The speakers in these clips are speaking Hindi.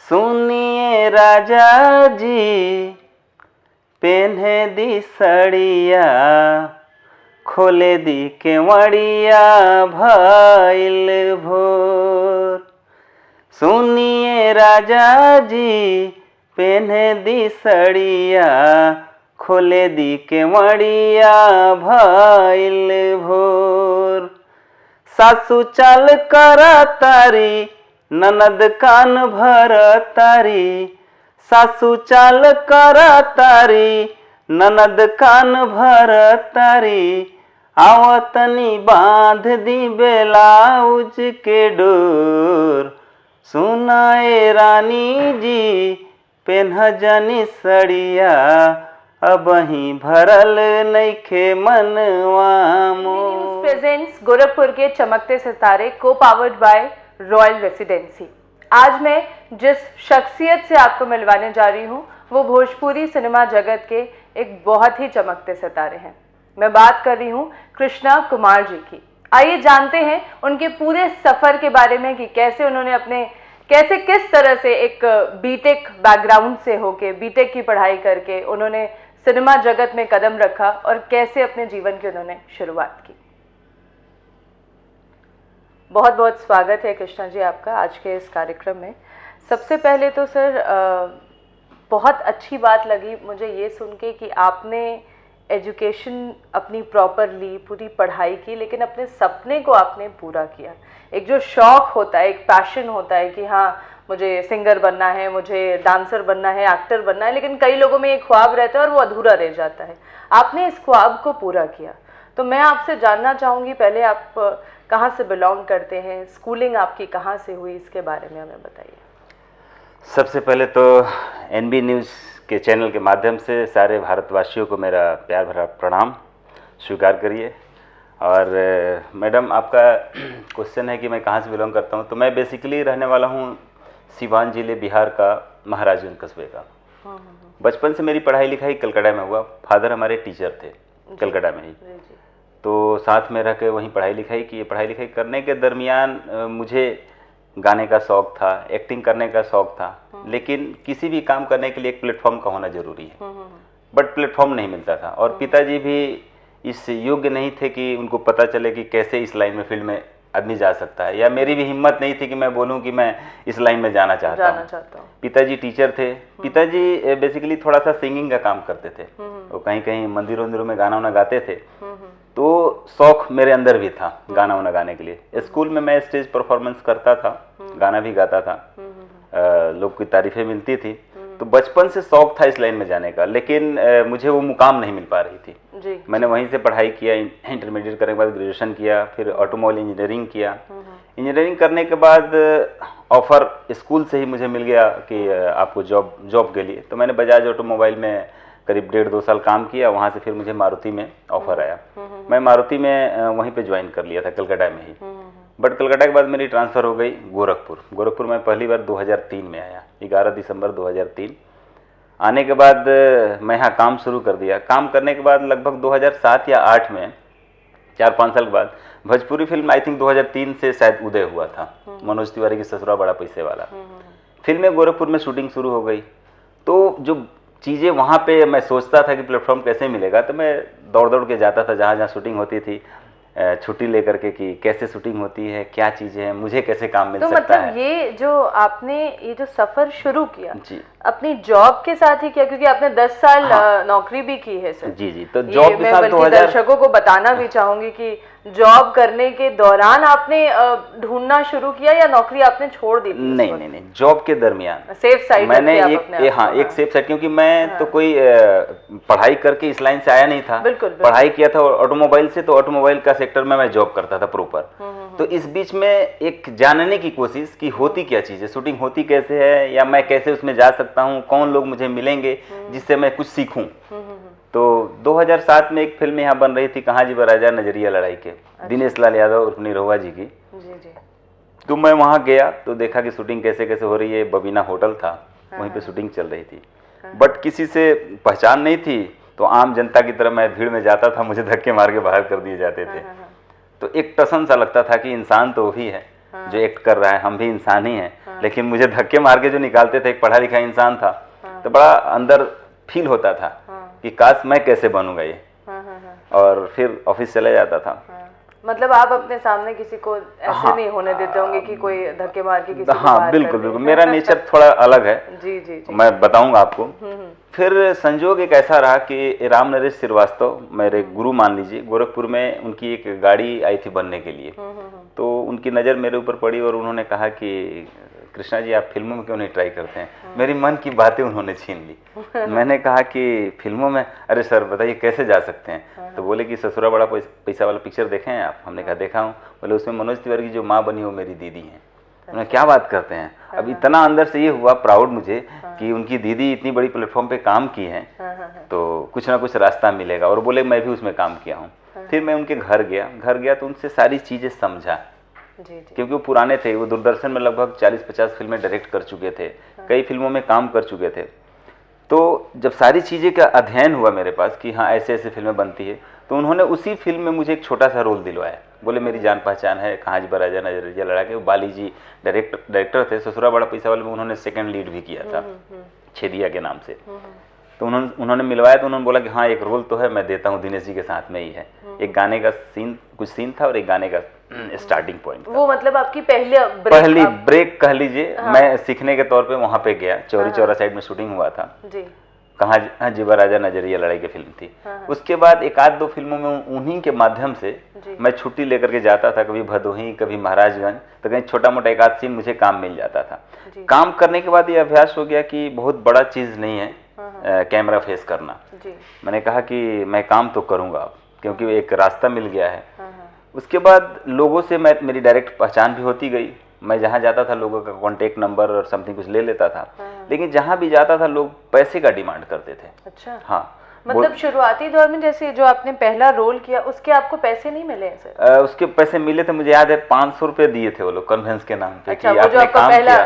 सुनिए राजा जी पेन्हे दी सड़िया खोले दी केवड़िया भइल भोर। सुनिए राजा जी पेन्हे दी सड़िया खोले दी केवड़िया भइल भोर। सासू चाल कर तारी ननद कान भर तारी। सासू चाल कर तारी ननद कान भर तारी। आवतनी बांध दी बेलाउज के डोर। सुनाए रानी जी पेन्ह जनी सड़िया अबही भरल नइखे मनवा मोर। प्रेजेंट्स गोरखपुर के चमकते सितारे को पावर्ड बाय रॉयल रेसिडेंसी। आज मैं जिस शख्सियत से आपको मिलवाने जा रही हूँ वो भोजपुरी सिनेमा जगत के एक बहुत ही चमकते सितारे हैं। मैं बात कर रही हूँ कृष्णा कुमार जी की। आइए जानते हैं उनके पूरे सफर के बारे में कि कैसे उन्होंने किस तरह से एक बीटेक बैकग्राउंड से होके बीटेक की पढ़ाई करके उन्होंने सिनेमा जगत में कदम रखा और कैसे अपने जीवन की उन्होंने शुरुआत की। बहुत बहुत स्वागत है कृष्णा जी आपका आज के इस कार्यक्रम में। सबसे पहले तो सर बहुत अच्छी बात लगी मुझे ये सुन के कि आपने एजुकेशन अपनी प्रॉपर ली, पूरी पढ़ाई की, लेकिन अपने सपने को आपने पूरा किया। एक जो शौक होता है, एक पैशन होता है कि हाँ मुझे सिंगर बनना है, मुझे डांसर बनना है, एक्टर बनना है, लेकिन कई लोगों में एक ख्वाब रहता है और वो अधूरा रह जाता है। आपने इस ख्वाब को पूरा किया। तो मैं आपसे जानना चाहूँगी पहले आप कहाँ से बिलोंग करते हैं, स्कूलिंग आपकी कहाँ से हुई, इसके बारे में हमें बताइए। सबसे पहले तो एनबी न्यूज़ के चैनल के माध्यम से सारे भारतवासियों को मेरा प्यार भरा प्रणाम स्वीकार करिए। और मैडम आपका क्वेश्चन है कि मैं कहाँ से बिलोंग करता हूँ, तो मैं बेसिकली रहने वाला हूँ सिवान जिले बिहार का महाराजगंज कस्बे का। बचपन से मेरी पढ़ाई लिखाई कलकत्ता में हुआ। फादर हमारे टीचर थे कलकत्ता में ही, तो साथ में रह के वहीं पढ़ाई लिखाई की। पढ़ाई लिखाई करने के दरमियान मुझे गाने का शौक़ था, एक्टिंग करने का शौक़ था, लेकिन किसी भी काम करने के लिए एक प्लेटफॉर्म का होना ज़रूरी है। बट प्लेटफॉर्म नहीं मिलता था और पिताजी भी इस योग्य नहीं थे कि उनको पता चले कि कैसे इस लाइन में फील्ड में आदमी जा सकता है, या मेरी भी हिम्मत नहीं थी कि मैं बोलूं कि मैं इस लाइन में जाना चाहता हूं। पिताजी टीचर थे। पिताजी बेसिकली थोड़ा सा सिंगिंग का काम करते थे, वो कहीं कहीं मंदिरों में गाना वाना गाते थे, तो शौक मेरे अंदर भी था गाना वाना गाने के लिए। स्कूल में मैं स्टेज परफॉर्मेंस करता था, गाना भी गाता था, लोग की तारीफें मिलती थी। तो बचपन से शौक था इस लाइन में जाने का, लेकिन मुझे वो मुकाम नहीं मिल पा रही थी जी। मैंने वहीं से पढ़ाई किया, इंटरमीडिएट करने के बाद ग्रेजुएशन किया, फिर ऑटोमोबाइल इंजीनियरिंग किया। इंजीनियरिंग करने के बाद ऑफर स्कूल से ही मुझे मिल गया कि आपको जॉब के लिए। तो मैंने बजाज ऑटोमोबाइल में करीब 1.5-2 साल काम किया। वहाँ से फिर मुझे मारुति में ऑफर आया। मैं मारुति में वहीं पे ज्वाइन कर लिया था कलकत्ता में ही। बट कलकत्ता के बाद मेरी ट्रांसफ़र हो गई गोरखपुर में पहली बार 2003 में आया, 11 दिसंबर 2003। आने के बाद मैं यहाँ काम शुरू कर दिया। काम करने के बाद लगभग 2007 या 8 में 4-5 साल के बाद भोजपुरी फिल्म आई थिंक 2003 से शायद उदय हुआ था, मनोज तिवारी की ससुरा बड़ा पैसे वाला। फिल्में गोरखपुर में शूटिंग शुरू हो गई। तो जो चीज़ें वहाँ पे मैं सोचता था कि प्लेटफॉर्म कैसे मिलेगा, तो मैं दौड़ के जाता था जहाँ जहाँ शूटिंग होती थी, छुट्टी लेकर के कि कैसे शूटिंग होती है, क्या चीज़ें हैं, मुझे कैसे काम मिल सकता है। ये जो आपने ये जो सफ़र शुरू किया जी, अपनी जॉब के साथ ही किया, क्योंकि आपने 10 साल नौकरी भी की है सर। जी। तो जॉब के साथ 2000 दर्शकों को बताना भी चाहूँगी कि जॉब करने के दौरान आपने ढूंढना शुरू किया या नौकरी आपने छोड़ दी थी? नहीं, जॉब के दरमियान सेफ साइड मैंने एक सेफ साइड, क्योंकि मैं तो कोई पढ़ाई करके इस लाइन से आया नहीं था। बिल्कुल। पढ़ाई किया था ऑटोमोबाइल से, तो ऑटोमोबाइल का सेक्टर में मैं जॉब करता था प्रॉपर। तो इस बीच में एक जानने की कोशिश कि होती क्या चीज़ है, शूटिंग होती कैसे है, या मैं कैसे उसमें जा सकता हूँ, कौन लोग मुझे मिलेंगे जिससे मैं कुछ सीखूं। तो 2007 में एक फिल्म यहाँ बन रही थी, कहाँ जी राजा नजरिया लड़ाई के, दिनेश लाल यादव उर्फ निरहुआ जी की। तो मैं वहाँ गया तो देखा कि शूटिंग कैसे कैसे हो रही है। बबीना होटल था, वहीं पे शूटिंग चल रही थी। बट किसी से पहचान नहीं थी, तो आम जनता की तरह मैं भीड़ में जाता था, मुझे धक्के मार के बाहर कर दिए जाते थे। तो एक टसन सा लगता था कि इंसान तो वही है, जो एक्ट कर रहा है, हम भी इंसान ही हैं, लेकिन मुझे धक्के मार के जो निकालते थे, एक पढ़ा लिखा इंसान था, तो बड़ा अंदर फील होता था कि काश मैं कैसे बनूंगा ये, और फिर ऑफिस चला जाता था। मतलब आप अपने सामने किसी को ऐसे नहीं होने देते होंगे कि कोई धक्के मार के किसी को बाहर बिल्कुल कर दे। बिल्कुल, मेरा नेचर थोड़ा अलग है। जी जी जी, मैं बताऊंगा आपको। फिर संजोग एक ऐसा रहा कि राम नरेश श्रीवास्तव मेरे गुरु मान लीजिए, गोरखपुर में उनकी एक गाड़ी आई थी बनने के लिए, तो उनकी नज़र मेरे ऊपर पड़ी और उन्होंने कहा कि कृष्णा जी आप फिल्मों में क्यों नहीं ट्राई करते हैं। मेरी मन की बातें उन्होंने छीन ली। मैंने कहा कि फिल्मों में, अरे सर बताइए कैसे जा सकते हैं। तो बोले कि ससुरा बड़ा पैसा वाला पिक्चर देखे हैं आप। हमने कहा देखा हूँ। बोले उसमें मनोज तिवारी की जो माँ बनी वो मेरी दीदी हैं। उन्होंने क्या बात करते हैं। अब इतना अंदर से ये हुआ प्राउड मुझे कि उनकी दीदी इतनी बड़ी प्लेटफॉर्म पे काम की है, तो कुछ ना कुछ रास्ता मिलेगा। और बोले मैं भी उसमें काम किया हूँ। फिर मैं उनके घर गया तो उनसे सारी चीज़ें समझा, क्योंकि वो पुराने थे, वो दूरदर्शन में लगभग 40-50 फिल्में डायरेक्ट कर चुके थे, कई फिल्मों में काम कर चुके थे। तो जब सारी चीज़ें का अध्ययन हुआ मेरे पास कि हाँ ऐसे ऐसे फिल्में बनती है, तो उन्होंने उसी फिल्म में मुझे एक छोटा सा रोल दिलवाया। बोले मेरी जान पहचान है, कहाँ जी बराजा नजरिया लड़ा के। बाली जी डायरेक्टर थे, ससुरा बड़ा पैसा वाले में उन्होंने सेकंड लीड भी किया था, छेदिया के नाम से। तो उन्होंने मिलवाया, तो उन्होंने बोला कि हाँ एक रोल तो है, मैं देता हूँ, दिनेश जी के साथ में ही है। एक गाने का कुछ सीन था और एक गाने का स्टार्टिंग पॉइंट। वो मतलब आपकी पहली ब्रेक कह लीजिए। मैं सीखने के तौर पे वहाँ पे गया, चौरी चौरा साइड में शूटिंग हुआ था जी। कहाँ जीवा राजा नजरिया लड़ाई की फिल्म थी। उसके बाद एक आध दो फिल्मों में उन्हीं के माध्यम से मैं छुट्टी लेकर के जाता था, कभी भदोही कभी महाराजगंज, तो कहीं छोटा मोटा एक आध सीन मुझे काम मिल जाता था। काम करने के बाद ये अभ्यास हो गया कि बहुत बड़ा चीज़ नहीं है कैमरा फेस करना। मैंने कहा कि मैं काम तो करूँगा, क्योंकि एक रास्ता मिल गया है। उसके बाद लोगों से मेरी डायरेक्ट पहचान भी होती गई। मैं जहाँ जाता था लोगों का कॉन्टेक्ट नंबर और समथिंग कुछ ले लेता था, लेकिन जहाँ भी जाता था लोग पैसे का डिमांड करते थे। अच्छा। हाँ, मतलब शुरुआती दौर में जैसे जो आपने पहला रोल किया उसके आपको पैसे नहीं मिले सर? उसके पैसे मिले थे, मुझे याद है 500 रुपये दिए थे वो लोग कन्वेंस के नाम पे। अच्छा, कि आपने काम किया,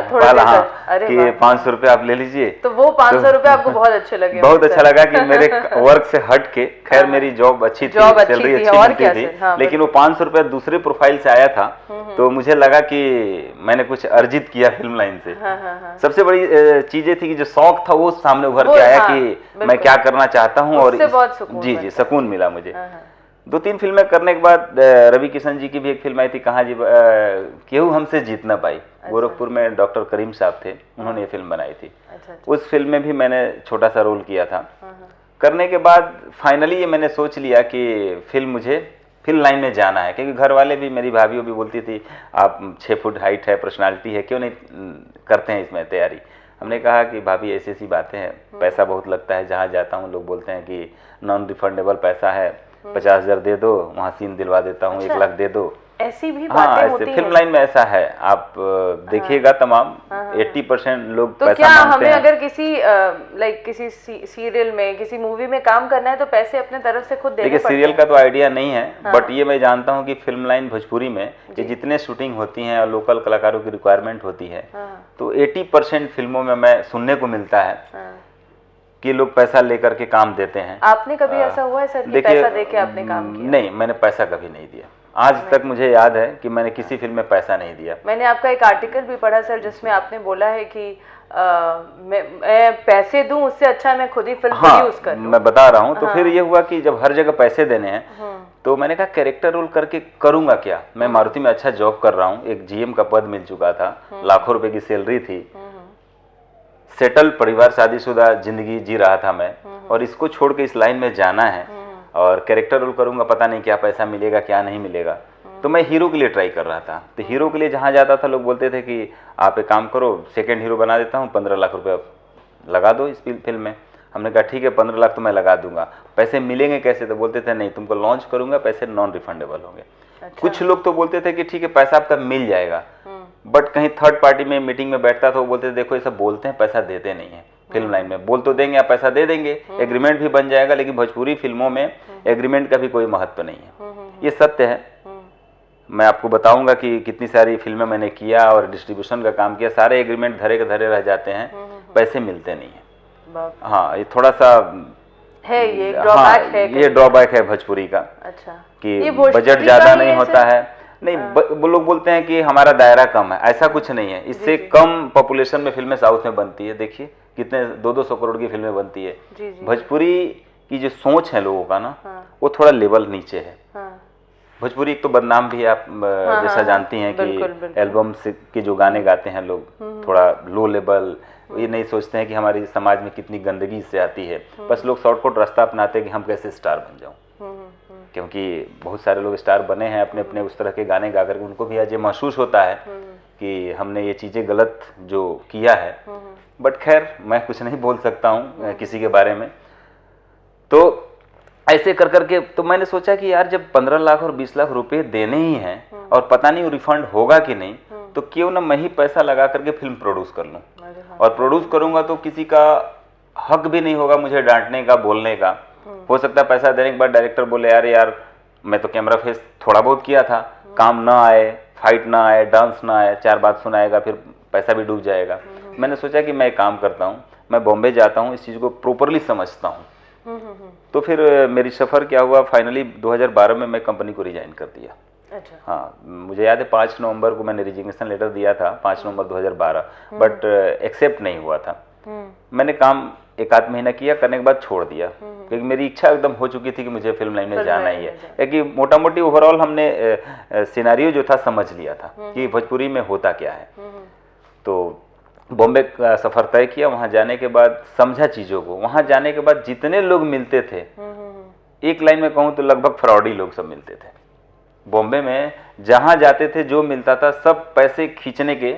हाँ, कि 500 रुपये आप ले लीजिए। तो वो 500 रुपये आपको बहुत अच्छे लगे? बहुत अच्छा लगा कि मेरे वर्क से हट के, खैर मेरी जॉब अच्छी थी, सैलरी अच्छी मिलती थी, लेकिन वो 500 रुपये दूसरे प्रोफाइल से आया था, तो मुझे लगा कि मैंने कुछ अर्जित किया फिल्म लाइन से। सबसे बड़ी चीजें थी कि जो शौक था वो सामने उभर के आया कि मैं क्या करना चाहता हूँ, और जी सुकून मिला मुझे। 2-3 फिल्में करने के बाद रवि किशन जी की भी एक फिल्म आई थी, कहाँ जी केहू हमसे जीत ना पाई। गोरखपुर में डॉक्टर करीम साहब थे, उन्होंने ये फिल्म बनाई थी। उस फिल्म में भी मैंने छोटा सा रोल किया था। करने के बाद फाइनली ये मैंने सोच लिया कि मुझे फिल्म लाइन में जाना है, क्योंकि घर वाले भी, मेरी भाभी भी बोलती थी आप 6 फुट हाइट है, पर्सनालिटी है, क्यों नहीं करते हैं इसमें तैयारी। हमने कहा कि भाभी ऐसी ऐसी बातें हैं, पैसा बहुत लगता है, जहाँ जाता हूँ लोग बोलते हैं कि नॉन रिफंडेबल पैसा है, 50,000 दे दो, वहाँ सीन दिलवा देता हूँ, 1 लाख दे दो। ऐसी भी बातें होती हैं। फिल्म लाइन में ऐसा है, आप देखिएगा तमाम 80% लोग तो पैसा क्या मांगते हमें हैं। अगर किसी सीरियल में, किसी मूवी में काम करना है तो पैसे अपने तरफ से खुद देने पड़ते हैं? देखिए सीरियल का तो आइडिया नहीं है, बट ये मैं जानता हूँ कि फिल्म लाइन भोजपुरी में ये जितने शूटिंग होती हैं और लोकल कलाकारों की रिक्वायरमेंट होती है, तो 80% फिल्मों में मैं सुनने को मिलता है कि लोग पैसा लेकर के काम देते हैं। आपने कभी ऐसा हुआ है सर कि पैसा देके आपने काम किया? नहीं, मैंने पैसा कभी नहीं दिया। आज तक मुझे याद है कि मैंने किसी फिल्म में पैसा नहीं दिया। मैंने आपका एक आर्टिकल भी पढ़ा सर, जिसमें आपने बोला है कि मैं पैसे दूं उससे अच्छा मैं खुद ही फिल्म प्रोड्यूस कर लूं। मैं बता रहा हूँ। तो फिर ये हुआ कि जब हर जगह पैसे देने हैं, तो मैंने कहा कैरेक्टर रोल करके करूंगा क्या। मैं मारुति में अच्छा जॉब कर रहा हूँ, एक GM का पद मिल चुका था, लाखों रुपए की सैलरी थी, सेटल परिवार, शादीशुदा जिंदगी जी रहा था मैं, और इसको छोड़ के इस लाइन में जाना है और कैरेक्टर रोल करूंगा, पता नहीं क्या पैसा मिलेगा क्या नहीं मिलेगा। तो मैं हीरो के लिए ट्राई कर रहा था। तो हीरो के लिए जहाँ जाता था लोग बोलते थे कि आप एक काम करो, सेकंड हीरो बना देता हूँ, 15 लाख रुपए लगा दो इस फिल्म में। हमने कहा ठीक है 15 लाख तो मैं लगा दूंगा, पैसे मिलेंगे कैसे? तो बोलते थे नहीं, तुमको लॉन्च करूंगा, पैसे नॉन रिफंडेबल होंगे। अच्छा। कुछ लोग तो बोलते थे कि ठीक है पैसा आपका मिल जाएगा, बट कहीं थर्ड पार्टी में मीटिंग में बैठता था, वो बोलते थे देखो ये सब बोलते हैं, पैसा देते नहीं है। फिल्म लाइन में बोल तो देंगे आप पैसा दे देंगे, एग्रीमेंट भी बन जाएगा, लेकिन भोजपुरी फिल्मों में एग्रीमेंट का भी कोई महत्व नहीं है। ये सत्य है। मैं आपको बताऊंगा कि कितनी सारी फिल्में मैंने किया और डिस्ट्रीब्यूशन का काम किया, सारे एग्रीमेंट धरे के धरे रह जाते हैं, पैसे मिलते नहीं है। हाँ, ये थोड़ा सा है, ये ड्रॉबैक है। ये ड्रॉबैक है भोजपुरी का। अच्छा। कि बजट ज्यादा नहीं होता है, नहीं वो लोग बोलते हैं कि हमारा दायरा कम है, ऐसा कुछ नहीं है। इससे कम पॉपुलेशन में फिल्में साउथ में बनती है। देखिए कितने 200-200 करोड़ की फिल्में बनती है। भोजपुरी की जो सोच है लोगों का ना, वो थोड़ा लेवल नीचे है। भोजपुरी एक तो बदनाम भी है, आप जैसा जानती हैं कि एल्बम के जो गाने गाते हैं लोग थोड़ा लो लेवल, ये नहीं सोचते हैं कि हमारी समाज में कितनी गंदगी इससे आती है। बस लोग शॉर्टकट रास्ता अपनाते हैं कि हम कैसे स्टार बन जाऊं, क्योंकि बहुत सारे लोग स्टार बने हैं अपने अपने उस तरह के गाने गा करके। उनको भी आज ये महसूस होता है कि हमने ये चीज़ें गलत जो किया है। बट खैर मैं कुछ नहीं बोल सकता हूँ किसी के बारे में। तो ऐसे कर करके तो मैंने सोचा कि यार जब 15 लाख और 20 लाख रुपए देने ही हैं और पता नहीं वो रिफंड होगा कि नहीं, तो क्यों ना मैं ही पैसा लगा करके फिल्म प्रोड्यूस कर लूँ। और प्रोड्यूस करूँगा तो किसी का हक भी नहीं होगा मुझे डांटने का, बोलने का। हो सकता है पैसा देने के बाद डायरेक्टर बोले यार मैं तो कैमरा फेस थोड़ा बहुत किया था, काम ना आए, फाइट ना आए, डांस ना आए, 4 बात सुनाएगा, फिर पैसा भी डूब जाएगा। मैंने सोचा कि मैं एक काम करता हूँ, मैं बॉम्बे जाता हूँ, इस चीज़ को प्रॉपरली समझता हूँ। तो फिर मेरी सफ़र क्या हुआ, फाइनली 2012 में मैं कंपनी को रिजाइन कर दिया। अच्छा। हाँ, मुझे याद है 5 नवंबर को मैंने रिजिग्नेशन लेटर दिया था, 5 नवंबर 2012, बट एक्सेप्ट नहीं हुआ था। मैंने काम 1-8 महीना किया, करने के बाद छोड़ दिया, क्योंकि मेरी इच्छा एकदम हो चुकी थी कि मुझे फिल्म लाइन में जाना ही है। क्योंकि मोटा मोटी ओवरऑल हमने सिनेरियो जो था समझ लिया था कि भोजपुरी में होता क्या है। तो बॉम्बे का सफ़र तय किया। वहाँ जाने के बाद समझा चीज़ों को। वहाँ जाने के बाद जितने लोग मिलते थे, एक लाइन में कहूँ तो लगभग फ्रॉडी लोग सब मिलते थे। बॉम्बे में जहाँ जाते थे जो मिलता था सब पैसे खींचने के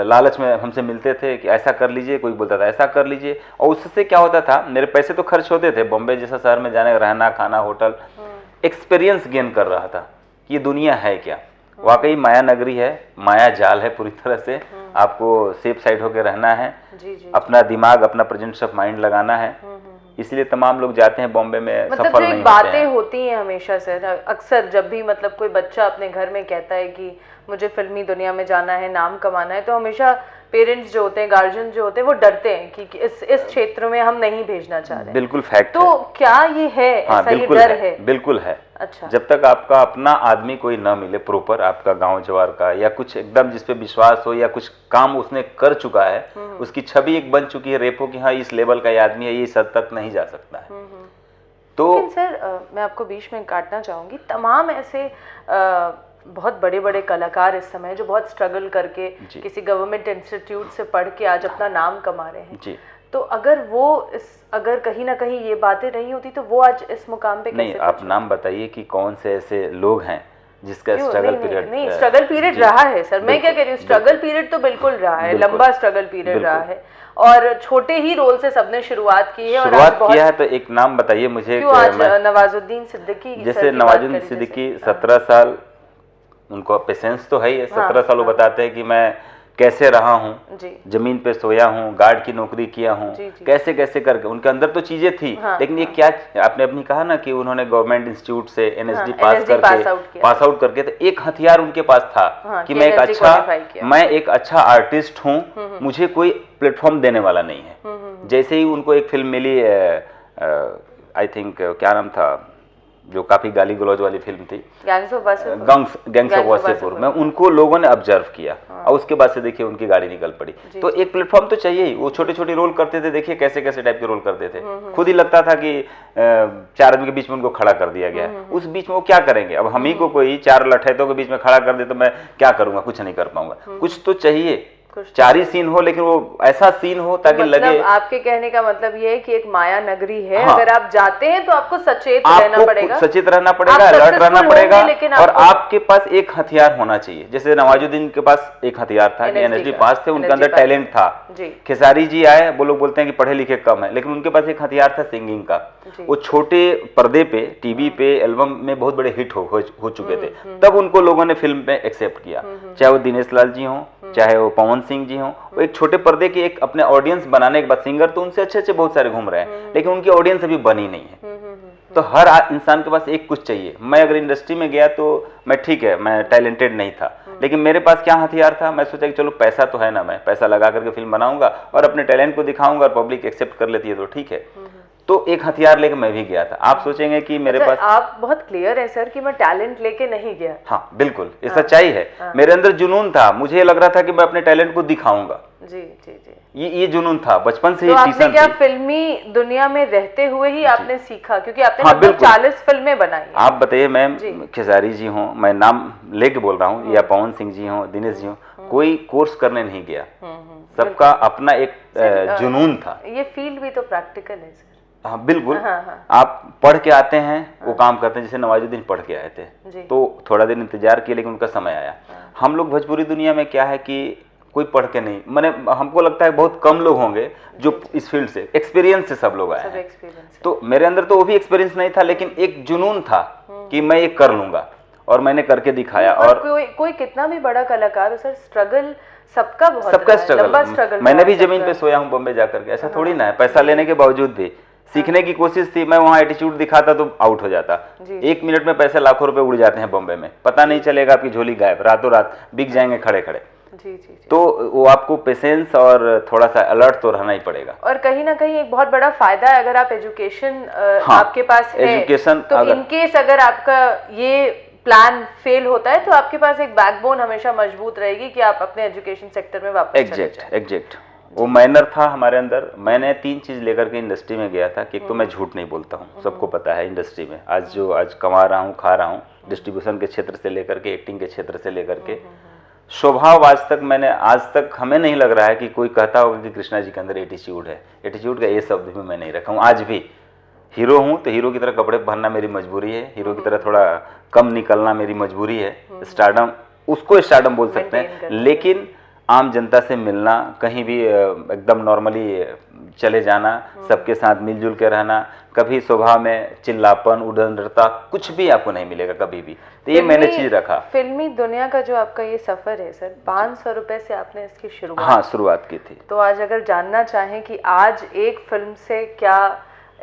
लालच में हमसे मिलते थे कि ऐसा कर लीजिए, कोई बोलता था ऐसा कर लीजिए। और उससे क्या होता था, मेरे पैसे तो खर्च होते थे। बॉम्बे जैसा शहर में जाने, रहना, खाना, होटल, एक्सपीरियंस गेन कर रहा था कि ये दुनिया है क्या। वाकई माया नगरी है, माया जाल है पूरी तरह से। आपको सेफ साइड होकर रहना है, अपना दिमाग, अपना प्रेजेंस ऑफ माइंड लगाना है। इसलिए तमाम लोग जाते हैं बॉम्बे में, मतलब सफल जो नहीं एक बातें होती हैं हमेशा से, अक्सर जब भी मतलब कोई बच्चा अपने घर में कहता है कि मुझे फिल्मी दुनिया में जाना है, नाम कमाना है, तो हमेशा पेरेंट्स जो होते हैं, गार्जियन जो होते हैं, वो डरते हैं कि इस क्षेत्र में हम नहीं भेजना चाह रहे। बिल्कुल फैक्ट तो है। क्या ये है? हाँ, ऐसा बिल्कुल ये डर है? बिल्कुल है। अच्छा। जब तक आपका अपना आदमी कोई ना मिले प्रॉपर, आपका गांव जवार का, या कुछ एकदम जिस पे विश्वास हो, या कुछ काम उसने कर चुका है, उसकी छवि एक बन चुकी है रेपो की, हाँ इस लेवल का ये आदमी है, ये इस हद तक नहीं जा सकता है। तो लेकिन सर मैं आपको बीच में काटना चाहूँगी, तमाम ऐसे बहुत बड़े बड़े कलाकार इस समय जो बहुत स्ट्रगल करके किसी गवर्नमेंट इंस्टीट्यूट से पढ़ के आज अपना नाम कमा रहे हैं जी। तो अगर कहीं ना कहीं ये बातें नहीं होती तो वो आज इस मुकाम पे नहीं। आप नाम बताइए कि कौन से ऐसे लोग हैं जिसका स्ट्रगल पीरियड नहीं स्ट्रगल पीरियड रहा है सर। मैं क्या कह रही हूँ, स्ट्रगल पीरियड तो बिल्कुल रहा है, लंबा स्ट्रगल पीरियड रहा है, और छोटे ही रोल से सबने शुरुआत की है। शुरुआत किया है तो एक नाम बताइए मुझे। क्यों आज नवाजुद्दीन सिद्दीकी, जैसे नवाजुद्दीन सिद्दीकी 17 साल, उनको पेशेंस तो है ही है। 17 साल वो बताते हैं कि मैं कैसे रहा हूँ, जमीन पे सोया हूँ, गार्ड की नौकरी किया हूँ, कैसे कैसे करके। उनके अंदर तो चीजें थी, लेकिन ये क्या, आपने अपनी कहा ना कि उन्होंने गवर्नमेंट इंस्टीट्यूट से एनएसडी पास आउट करके, तो एक हथियार उनके पास था कि मैं एक अच्छा आर्टिस्ट हूँ, मुझे कोई प्लेटफॉर्म देने वाला नहीं है। जैसे ही उनको एक फिल्म मिली, आई थिंक क्या नाम था, जो काफी गाली गलौज वाली फिल्म थी, गैंग्स ऑफ वासेपुर में, उनको लोगों ने ऑब्जर्व किया और उसके बाद से देखिए उनकी गाड़ी निकल पड़ी। तो एक प्लेटफॉर्म तो चाहिए ही। वो छोटे छोटे रोल करते थे, देखिए कैसे कैसे टाइप के रोल करते थे। खुद ही लगता था कि 4 आदमी के बीच में उनको खड़ा कर दिया गया। उस बीच में वो क्या करेंगे? अब हम ही को कोई 4 लठैतों के बीच में खड़ा कर दे तो मैं क्या करूंगा? कुछ नहीं कर पाऊंगा। कुछ तो चाहिए, 4 ही सीन हो, लेकिन वो ऐसा सीन हो ताकि मतलब लगे। आपके कहने का मतलब ये है कि एक माया नगरी है। हाँ। अगर आप जाते हैं तो आपको सचेत रहना पड़ेगा, अलर्ट रहना पड़ेगा, और आपके पास एक हथियार होना चाहिए। जैसे नवाजुद्दीन के पास एक हथियार था, एनएसडी पास थे, उनके अंदर टैलेंट था। खेसारी जी आए, वो लोग बोलते हैं कि पढ़े लिखे कम है, लेकिन उनके पास एक हथियार था सिंगिंग का। वो छोटे पर्दे पे, टीवी पे, एल्बम में बहुत बड़े हिट हो चुके थे। तब उनको लोगों ने फिल्म में एक्सेप्ट किया, चाहे वो दिनेश लाल जी हों, चाहे वो पवन सिंह जी हों। वो एक छोटे पर्दे की एक अपने ऑडियंस बनाने के बाद, सिंगर तो उनसे अच्छे अच्छे बहुत सारे घूम रहे हैं, लेकिन उनकी ऑडियंस अभी बनी नहीं है। तो हर इंसान के पास एक कुछ चाहिए। मैं अगर इंडस्ट्री में गया तो मैं ठीक है, मैं टैलेंटेड नहीं था, लेकिन मेरे पास क्या हथियार था? मैं सोचा कि चलो पैसा तो है ना, मैं पैसा लगा करके फिल्म बनाऊंगा और अपने टैलेंट को दिखाऊंगा और पब्लिक एक्सेप्ट कर लेती है तो ठीक है। तो एक हथियार लेके मैं भी गया था। आप सोचेंगे कि मेरे अच्छा, पास, आप बहुत क्लियर है सर कि मैं टैलेंट लेके नहीं गया। हाँ बिल्कुल, ये सच्चाई है। मेरे अंदर जुनून था, मुझे लग रहा था कि मैं अपने टैलेंट को दिखाऊंगा। जी जी जी। ये जुनून था, बचपन से तो ही आपने टीसन क्या थी। फिल्मी दुनिया में रहते हुए ही आपने सीखा, क्योंकि आपने हाँ, लगभग बिल्कुल। 40 फिल्में बनाई हैं। आप बताइए मैम, जी। खेसारी जी हों, मैं नाम लेके बोल रहा हूँ, या पवन सिंह जी हों, दिनेश जी हों, कोई कोर्स करने नहीं गया। सबका अपना एक जुनून था। ये फील्ड भी तो प्रैक्टिकल है सर। हाँ बिल्कुल। हाँ। आप पढ़ के आते हैं, वो काम करते हैं। जैसे नवाजुद्दीन पढ़ के आए थे, तो थोड़ा दिन इंतजार किया, लेकिन उनका समय आया। हम लोग भोजपुरी दुनिया में क्या है कि कोई पढ़ के नहीं, मैंने हमको लगता है बहुत कम लोग होंगे जो इस फील्ड से, एक्सपीरियंस से सब लोग आए हैं। तो मेरे अंदर तो वो भी एक्सपीरियंस नहीं था, लेकिन एक जुनून था कि मैं ये कर लूंगा, और मैंने करके दिखाया। और कोई कितना भी बड़ा कलाकार हो सर, स्ट्रगल सबका बहुत सबका रहा है, लंबा स्ट्रगल स्ट्रगल। मैंने रहा भी है जमीन सबका। पे सोया हूँ बॉम्बे जाकर के, ऐसा थोड़ी ना है। पैसा लेने के बावजूद भी सीखने की कोशिश थी। मैं वहाँ एटीट्यूड दिखाता तो आउट हो जाता। 1 मिनट में पैसे लाखों रुपए उड़ जाते हैं बॉम्बे में, पता नहीं चलेगा, आपकी झोली गायब, रातों रात बिक जाएंगे खड़े खड़े। जी। तो वो आपको पेशेंस और थोड़ा सा अलर्ट तो रहना ही पड़ेगा। और कहीं ना कहीं एक बहुत बड़ा फायदा है अगर आप एजुकेशन आपके पास है, एजुकेशन तो इनकेस अगर आपका ये प्लान फेल होता है तो आपके पास एक बैकबोन हमेशा मजबूत रहेगी कि आप अपने एजुकेशन सेक्टर में वापस चले जाएं। एग्जैक्ट वो मैनर था हमारे अंदर। मैंने 3 चीज लेकर के इंडस्ट्री में गया था कि एक तो मैं झूठ नहीं बोलता हूँ, सबको पता है इंडस्ट्री में आज कमा रहा हूँ, खा रहा हूँ, डिस्ट्रीब्यूशन के क्षेत्र से लेकर के एक्टिंग के क्षेत्र से लेकर के स्वभाव आज तक हमें नहीं लग रहा है कि कोई कहता होगा कि कृष्णा जी के अंदर एटीट्यूड है। एटीट्यूड का ये शब्द भी मैं नहीं रखा हूँ। आज भी हीरो हूँ तो हीरो की तरह कपड़े पहनना मेरी मजबूरी है, हीरो की तरह थोड़ा कम निकलना मेरी मजबूरी है। स्टारडम, उसको स्टारडम बोल सकते हैं, लेकिन आम जनता से मिलना, कहीं भी एकदम नॉर्मली चले जाना, सबके साथ मिलजुल के रहना, कभी स्वभाव में चिल्लापन, उद्दंडता कुछ भी आपको नहीं मिलेगा कभी भी। तो ये मैंने चीज रखा। फिल्मी दुनिया का जो आपका ये सफर है सर, 500 रुपए से आपने इसकी शुरुआत की थी। तो आज अगर जानना चाहें कि आज एक फिल्म से क्या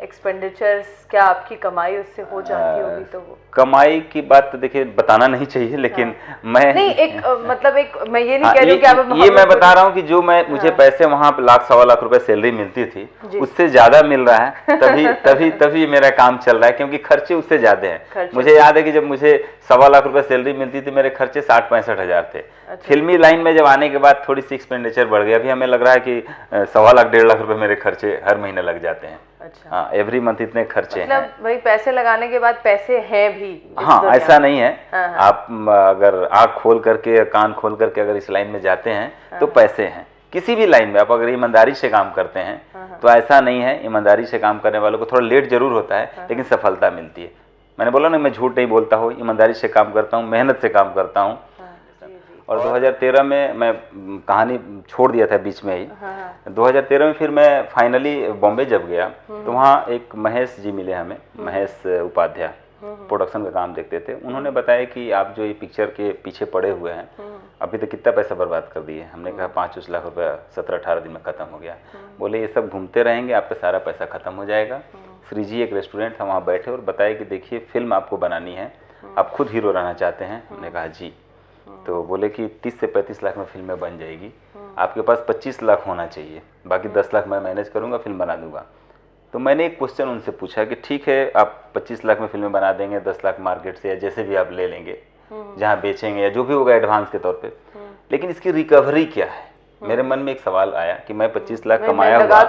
एक्सपेंडिचर्स, क्या आपकी कमाई उससे हो जाती होगी, तो वो कमाई की बात तो देखिए बताना नहीं चाहिए, लेकिन मैं नहीं, मतलब मैं ये नहीं कह रही हूँ कि आप ये मैं बता रहा हूँ कि जो मुझे पैसे वहाँ लाख सवा लाख रुपए सैलरी मिलती थी, उससे ज्यादा मिल रहा है। तभी मेरा काम चल रहा है, क्योंकि खर्चे उससे ज्यादा हैं। मुझे याद है कि जब मुझे सवा लाख रुपए सैलरी मिलती थी, मेरे खर्चे 60-65 हजार थे। फिल्मी लाइन में जब आने के बाद थोड़ी सी एक्सपेंडिचर बढ़ गया। अभी हमें लग रहा है कि 1.25 लाख 1.5 लाख रुपए मेरे खर्चे हर महीने लग जाते हैं। अच्छा। हाँ, एवरी मंथ इतने खर्चे हैं। मतलब भाई पैसे लगाने के बाद पैसे हैं भी। हाँ, ऐसा नहीं है। आप अगर आँख खोल करके, कान खोल करके अगर इस लाइन में जाते हैं तो पैसे हैं। किसी भी लाइन में आप अगर ईमानदारी से काम करते हैं तो ऐसा नहीं है। ईमानदारी से काम करने वालों को थोड़ा लेट जरूर होता है, लेकिन सफलता मिलती है। मैंने बोला ना, मैं झूठ नहीं बोलता हूँ, ईमानदारी से काम करता हूँ, मेहनत से काम करता हूँ। और 2013 में मैं कहानी छोड़ दिया था बीच में ही। 2013 में फिर मैं फाइनली बॉम्बे जब गया तो वहाँ एक महेश जी मिले हमें, महेश उपाध्याय, प्रोडक्शन का काम देखते थे। उन्होंने बताया कि आप जो ये पिक्चर के पीछे पड़े हुए हैं, अभी तक कितना पैसा बर्बाद कर दिए। हमने कहा 5-6 लाख रुपया 17-18 दिन में ख़त्म हो गया। बोले ये सब घूमते रहेंगे, आपका सारा पैसा ख़त्म हो जाएगा। श्री जी एक रेस्टोरेंट था, वहाँ बैठे और बताया कि देखिए फिल्म आपको बनानी है, आप खुद हीरो रहना चाहते हैं। हमने कहा जी। तो बोले कि 30 से 35 लाख में फिल्में बन जाएगी, आपके पास 25 लाख होना चाहिए, बाकी 10 लाख मैं मैनेज करूंगा, फिल्म बना दूंगा। तो मैंने एक क्वेश्चन उनसे पूछा कि ठीक है, आप 25 लाख में फिल्में बना देंगे, 10 लाख मार्केट से या जैसे भी आप ले लेंगे, जहाँ बेचेंगे या जो भी होगा एडवांस के तौर पे, लेकिन इसकी रिकवरी क्या है? मेरे मन में एक सवाल आया कि मैं 25 लाख कमाया हुआ,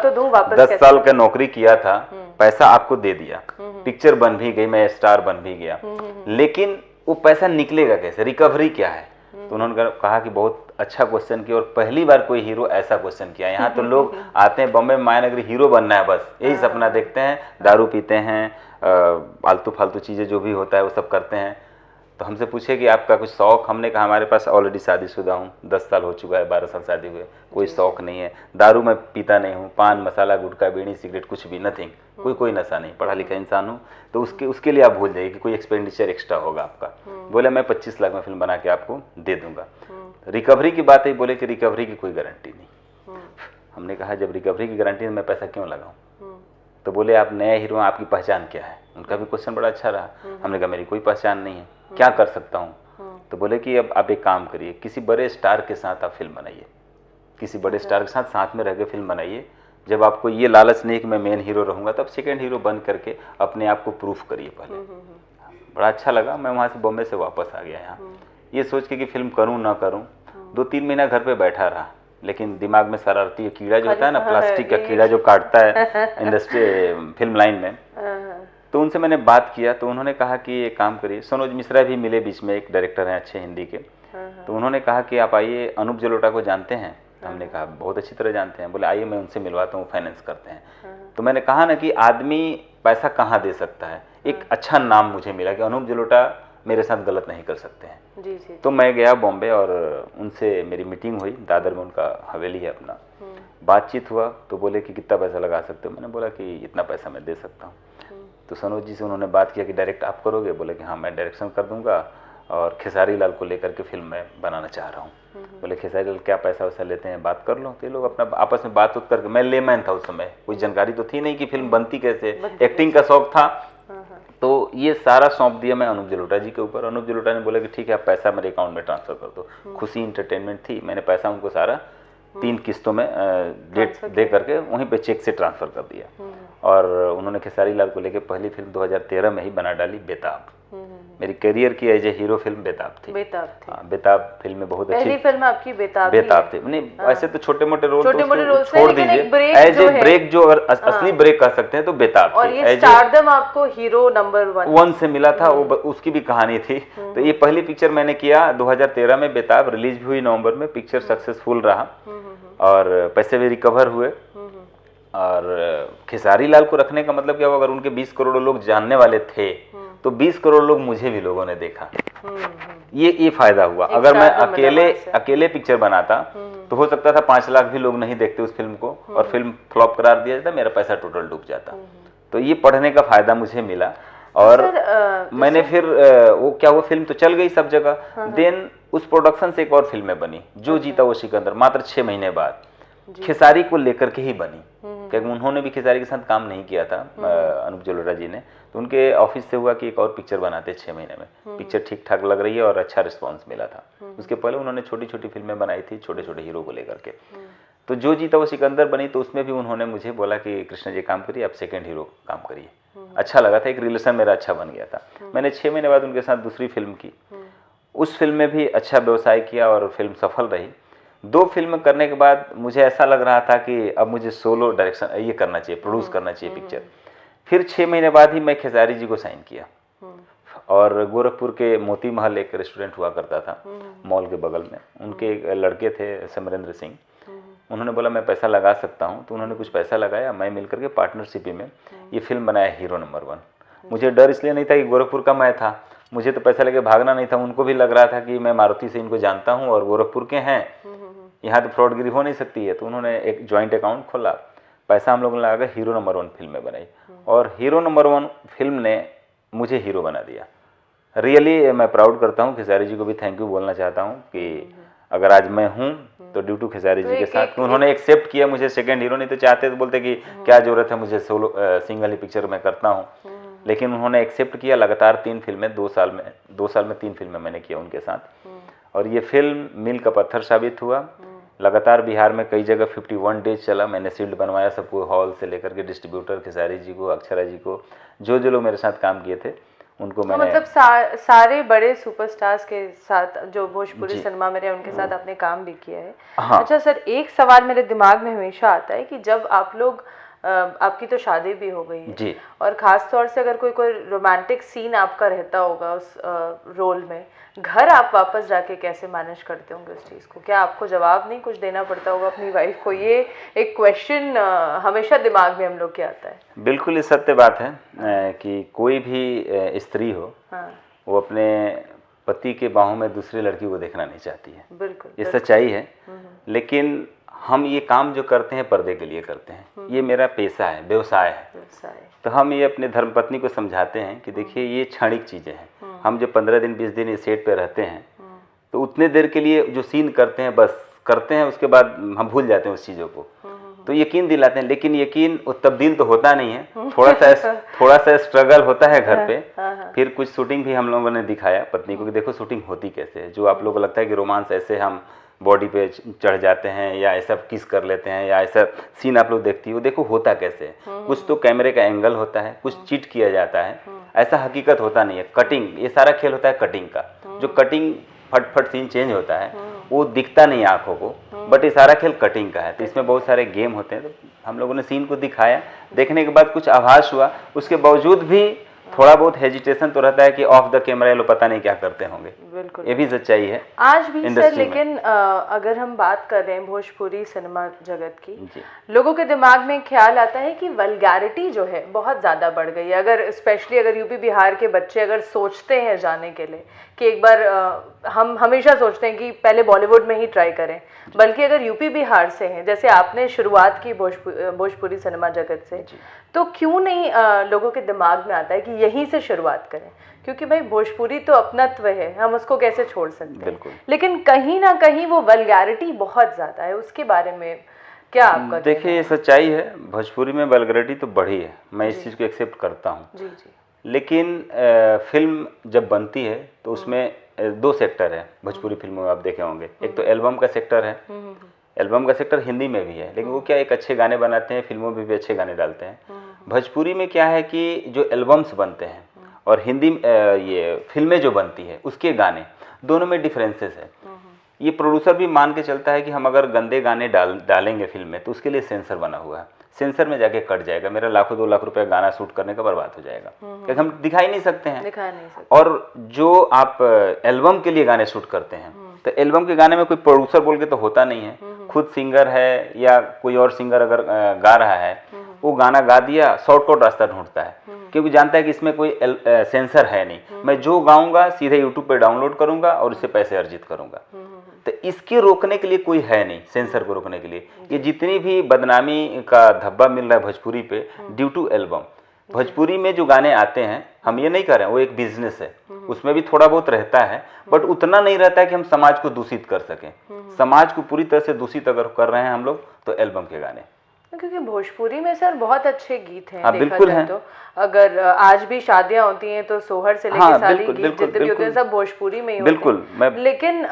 10 साल का नौकरी किया था, पैसा आपको दे दिया, पिक्चर बन भी गई, मैं स्टार बन भी गया, लेकिन वो पैसा निकलेगा कैसे? रिकवरी क्या है? तो उन्होंने कहा कि बहुत अच्छा क्वेश्चन किया, और पहली बार कोई हीरो ऐसा क्वेश्चन किया। यहाँ तो लोग आते हैं बॉम्बे में, मायानगरी हीरो बनना है, बस यही सपना देखते हैं, दारू पीते हैं, फालतू फालतू चीज़ें जो भी होता है वो सब करते हैं। तो हमसे पूछे कि आपका कुछ शौक? हमने कहा हमारे पास ऑलरेडी शादीशुदा हूँ, 10 साल हो चुका है, 12 साल शादी हुए, कोई शौक नहीं है, दारू मैं पीता नहीं हूँ, पान मसाला गुटखा बीड़ी सिगरेट कुछ भी, नथिंग, कोई नशा नहीं, पढ़ा लिखा इंसान हूँ। तो उसके लिए आप भूल जाइए कि कोई एक्सपेंडिचर एक्स्ट्रा होगा आपका। बोले मैं 25 लाख में फिल्म बना के आपको दे दूंगा। रिकवरी की बात है, बोले कि रिकवरी की कोई गारंटी नहीं। हमने कहा जब रिकवरी की गारंटी है मैं पैसा क्यों लगाऊं? तो बोले आप नया हीरो हैं, आपकी पहचान क्या है? उनका भी क्वेश्चन बड़ा अच्छा रहा। हमने कहा मेरी कोई पहचान नहीं है, क्या कर सकता हूँ? तो बोले कि अब आप एक काम करिए, किसी बड़े स्टार के साथ आप फिल्म बनाइए, किसी बड़े स्टार के साथ में रह के फिल्म बनाइए, जब आपको ये लालच नहीं कि मैं मेन हीरो रहूँगा, तब सेकंड हीरो बन करके अपने आप को प्रूफ करिए पहले। बड़ा अच्छा लगा। मैं वहाँ से बॉम्बे से वापस आ गया यहाँ, ये सोच के कि फिल्म करूँ ना करूँ। 2-3 महीना घर पे बैठा रहा, लेकिन दिमाग में शरारती कीड़ा जो होता है ना, प्लास्टिक का कीड़ा जो काटता है इंडस्ट्री फिल्म लाइन में, तो उनसे मैंने बात किया। तो उन्होंने कहा कि ये काम करिए। सनोज मिश्रा भी मिले बीच में, एक डायरेक्टर हैं अच्छे हिंदी के। तो उन्होंने कहा कि आप आइए, अनूप जलोटा को जानते हैं? तो हमने कहा बहुत अच्छी तरह जानते हैं। बोले आइए मैं उनसे मिलवाता हूँ, फाइनेंस करते हैं। तो मैंने कहा ना कि आदमी पैसा कहाँ दे सकता है, एक अच्छा नाम मुझे मिला कि अनूप जलोटा मेरे साथ गलत नहीं कर सकते हैं। जी जी। तो मैं गया बॉम्बे और उनसे मेरी मीटिंग हुई। दादर में उनका हवेली है अपना। बातचीत हुआ तो बोले कि कितना पैसा लगा सकते हो? मैंने बोला कि इतना पैसा मैं दे सकता हूँ। तो सनोज जी से उन्होंने बात किया कि डायरेक्ट आप करोगे? बोले कि हाँ मैं डायरेक्शन कर दूंगा और खेसारी लाल को लेकर के फिल्म में बनाना चाह रहा हूँ। बोले खेसारी लाल क्या पैसा वैसा लेते हैं, बात कर लो। तो ये लोग अपना आपस में बात उत करके, मैं लेमैन था उस समय, कोई जानकारी तो थी नहीं कि फिल्म बनती कैसे, एक्टिंग का शौक था। तो ये सारा सौंप दिया मैं अनूप जलोटा जी के ऊपर। अनूप जलोटा ने बोला कि ठीक है आप पैसा मेरे अकाउंट में ट्रांसफर कर दो। खुशी इंटरटेनमेंट थी, मैंने पैसा उनको सारा 3 किस्तों में डेट दे करके वहीं पे चेक से ट्रांसफर कर दिया। और उन्होंने खेसारी लाल को लेके पहली फिल्म 2013 में ही बना डाली, बेताब। मेरी करियर की एज ए हीरो फिल्म बेताब थी। बेताब थी। हाँ, बेताब फिल्म में बहुत अच्छी पहली फिल्म आपकी बेताब थी। नहीं वैसे तो छोटे मोटे रोल छोड़ दीजिए, एज ए ब्रेक जो अगर असली ब्रेक कर सकते हैं तो बेताब थी। और ये स्टारडम आपको हीरो नंबर 1 से मिला था, वो उसकी भी कहानी थी। तो ये पहली पिक्चर मैंने किया 2013 में, बेताब रिलीज भी हुई नवंबर में। पिक्चर सक्सेसफुल रहा और पैसे भी रिकवर हुए। और खेसारी लाल को रखने का मतलब क्या हुआ, अगर उनके 20 करोड़ लोग जानने वाले थे तो 20 करोड़ लोग मुझे भी लोगों ने देखा। ये फायदा हुआ। अगर मैं अकेले पिक्चर बनाता तो हो सकता था 5 लाख भी लोग नहीं देखते उस फिल्म को और फिल्म फ्लॉप करार दिया जाता, मेरा पैसा टोटल डूब जाता। तो ये पढ़ने का फायदा मुझे मिला। और मैंने फिर वो क्या हुआ, फिल्म तो चल गई सब जगह। देन उस प्रोडक्शन से एक और फिल्म बनी, जो जीता वो सिकंदर, मात्र 6 महीने बाद खेसारी को लेकर के ही बनी। क्योंकि उन्होंने भी खेसारी के साथ काम नहीं किया था, अनूप जलोटा जी ने। तो उनके ऑफिस से हुआ कि एक और पिक्चर बनाते 6 महीने में। पिक्चर ठीक ठाक लग रही है और अच्छा रिस्पांस मिला था। उसके पहले उन्होंने छोटी छोटी फिल्में बनाई थी छोटे छोटे हीरो को लेकर के। तो जो जीता वो सिकंदर बनी, तो उसमें भी उन्होंने मुझे बोला कि कृष्ण जी काम करिए, आप सेकेंड हीरो काम करिए। अच्छा लगा था, एक रिलेशन मेरा अच्छा बन गया था। मैंने 6 महीने बाद उनके साथ दूसरी फिल्म की। उस फिल्म में भी अच्छा व्यवसाय किया और फिल्म सफल रही। 2 फिल्म करने के बाद मुझे ऐसा लग रहा था कि अब मुझे सोलो डायरेक्शन ये करना चाहिए, प्रोड्यूस करना चाहिए पिक्चर। फिर 6 महीने बाद ही मैं खेसारी जी को साइन किया। और गोरखपुर के मोती महल एक रेस्टोरेंट हुआ करता था मॉल के बगल में, उनके एक लड़के थे समरेंद्र सिंह। उन्होंने बोला मैं पैसा लगा सकता हूँ, तो उन्होंने कुछ पैसा लगाया, मैं मिलकर के पार्टनरशिप में ये फिल्म बनाया हीरो नंबर 1। मुझे डर इसलिए नहीं था कि गोरखपुर का मैं था, मुझे तो पैसा लेके भागना नहीं था। उनको भी लग रहा था कि मैं मारुति से इनको जानता हूँ और गोरखपुर के हैं, यहाँ तो फ्रॉडगिरी हो नहीं सकती है। तो उन्होंने एक जॉइंट अकाउंट खोला, पैसा हम लोगों ने लगा, हीरो नंबर 1 फिल्म में बनाई। और हीरो नंबर 1 फिल्म ने मुझे हीरो बना दिया। रियली मैं प्राउड करता हूँ, खेसारी जी को भी थैंक यू बोलना चाहता हूँ कि अगर आज मैं हूँ तो ड्यू टू खेसारी जी के साथ। उन्होंने एक्सेप्ट किया मुझे सेकंड हीरो, नहीं तो चाहते तो बोलते कि क्या जरूरत है, मुझे सोलो सिंगल ही पिक्चर में करता हूँ। लेकिन उन्होंने एक्सेप्ट किया। लगातार 3 फिल्में 2 साल में 3 फिल्में मैंने किया उनके साथ। और ये फिल्म मील का पत्थर साबित हुआ। लगातार बिहार में कई जगह 51 डेज चला। मैंने शील्ड बनवाया सबको, हॉल से लेकर के डिस्ट्रीब्यूटर, खेसारी जी को, अक्षरा जी को, जो लोग मेरे साथ काम किए थे उनको मैंने, मतलब सारे बड़े सुपरस्टार्स के साथ जो भोजपुरी सिनेमा में रहे उनके साथ आपने काम भी किया है। हाँ। अच्छा सर, एक सवाल मेरे दिमाग में हमेशा आता है कि जब आप लोग, आपकी तो शादी भी हो गई है जी, और ख़ास तौर से अगर कोई रोमांटिक सीन आपका रहता होगा उस रोल में, घर आप वापस जाके कैसे मैनेज करते होंगे उस चीज़ को? क्या आपको जवाब नहीं कुछ देना पड़ता होगा अपनी वाइफ को? ये एक क्वेश्चन हमेशा दिमाग में हम लोग के आता है। बिल्कुल ये सत्य बात है कि कोई भी स्त्री हो, हाँ, वो अपने पति के बाहों में दूसरी लड़की को देखना नहीं चाहती है। बिल्कुल, ये सच्चाई है। लेकिन हम ये काम जो करते हैं पर्दे के लिए करते हैं, ये मेरा पेशा है, व्यवसाय है। तो हम ये अपने धर्मपत्नी को समझाते हैं कि देखिए ये क्षणिक चीज़ें हैं। हम जो 15 दिन 20 दिन इस सेट पे रहते हैं, तो उतने देर के लिए जो सीन करते हैं बस करते हैं, उसके बाद हम भूल जाते हैं उस चीज़ों को। तो यकीन दिलाते हैं, लेकिन यकीन वो तब्दील तो होता नहीं है। थोड़ा सा स्ट्रगल होता है घर पे। फिर कुछ शूटिंग भी हम लोगों ने दिखाया पत्नी को कि देखो शूटिंग होती कैसे है। जो आप लोगों को लगता है कि रोमांस ऐसे हम बॉडी पे चढ़ जाते हैं या ऐसा किस कर लेते हैं या ऐसा सीन आप लोग देखती हो, देखो होता कैसे है। कुछ तो कैमरे का एंगल होता है, कुछ चीट किया जाता है, ऐसा हकीकत होता नहीं है। कटिंग, ये सारा खेल होता है कटिंग का। जो कटिंग फट सीन चेंज होता है वो दिखता नहीं आंखों को, बट ये सारा खेल कटिंग का है। तो इसमें बहुत सारे गेम होते हैं। तो हम लोगों ने सीन को दिखाया, देखने के बाद कुछ आभास हुआ, उसके बावजूद भी थोड़ा बहुत हेजिटेशन तो रहता है कि ऑफ द कैमरा ये लोग पता नहीं क्या करते होंगे। बिल्कुल, ये भी सच्चाई है आज भी सर। इंडस्ट्री में। लेकिन अगर हम बात कर रहे हैं भोजपुरी सिनेमा जगत की, लोगों के दिमाग में ख्याल आता है कि वल्गैरिटी जो है बहुत ज़्यादा बढ़ गई है। अगर स्पेशली अगर यूपी बिहार के बच्चे अगर सोचते हैं जाने के लिए कि एक बार हम हमेशा सोचते हैं कि पहले बॉलीवुड में ही ट्राई करें, बल्कि अगर यूपी बिहार से हैं, जैसे आपने शुरुआत की भोजपुरी सिनेमा जगत से, तो क्यों नहीं लोगों के दिमाग में आता है कि यहीं से शुरुआत करें? क्योंकि भाई भोजपुरी तो अपनत्व है, हम उसको कैसे छोड़ सकते हैं। लेकिन कहीं ना कहीं वो वल्गैरिटी बहुत ज़्यादा है, उसके बारे में क्या आपका? देखिए, ये सच्चाई है, भोजपुरी में वल्गैरिटी तो बढ़ी है, मैं इस चीज़ को एक्सेप्ट करता हूँ। जी जी। लेकिन फिल्म जब बनती है तो उसमें दो सेक्टर है भोजपुरी फिल्मों में, आप देखे होंगे। एक तो एल्बम का सेक्टर है, एल्बम का सेक्टर हिंदी में भी है, लेकिन वो क्या एक अच्छे गाने बनाते हैं, फिल्मों में भी अच्छे गाने डालते हैं। भोजपुरी में क्या है कि जो एल्बम्स बनते हैं और हिंदी ये फिल्में जो बनती है उसके गाने, दोनों में डिफरेंसेस है। ये प्रोड्यूसर भी मान के चलता है कि हम अगर गंदे गाने डालेंगे फिल्म में तो उसके लिए सेंसर बना हुआ है, सेंसर में जाके कट जाएगा, मेरा लाखों 2 लाख रुपए गाना शूट करने का बर्बाद हो जाएगा, क्योंकि हम दिखा ही नहीं सकते हैं। और जो आप एल्बम के लिए गाने शूट करते हैं तो एल्बम के गाने में कोई प्रोड्यूसर बोल के तो होता नहीं है, खुद सिंगर है या कोई और सिंगर अगर गा रहा है, वो गाना गा दिया, शॉर्टकट रास्ता ढूंढता है, क्योंकि जानता है कि इसमें कोई सेंसर है नहीं, मैं जो गाऊंगा सीधे यूट्यूब पे डाउनलोड करूंगा और इससे पैसे अर्जित करूंगा। तो इसके रोकने के लिए कोई है नहीं, सेंसर को रोकने के लिए। ये जितनी भी बदनामी का धब्बा मिल रहा है भोजपुरी पे ड्यू टू एल्बम, भोजपुरी में जो गाने आते हैं, हम ये नहीं कर रहे हैं, वो एक बिजनेस है, उसमें भी थोड़ा बहुत रहता है, बट उतना नहीं रहता है कि हम समाज को दूषित कर सकें। समाज को पूरी तरह से दूषित अगर कर रहे हैं हम लोग तो एल्बम के गाने, क्योंकि भोजपुरी में सर बहुत अच्छे गीत हैं। बिल्कुल हैं। तो अगर आज भी शादियां होती हैं तो सोहर से लेकर सारी गीत जितने भी होते हैं सब भोजपुरी में ही होते हैं। बिल्कुल। लेकिन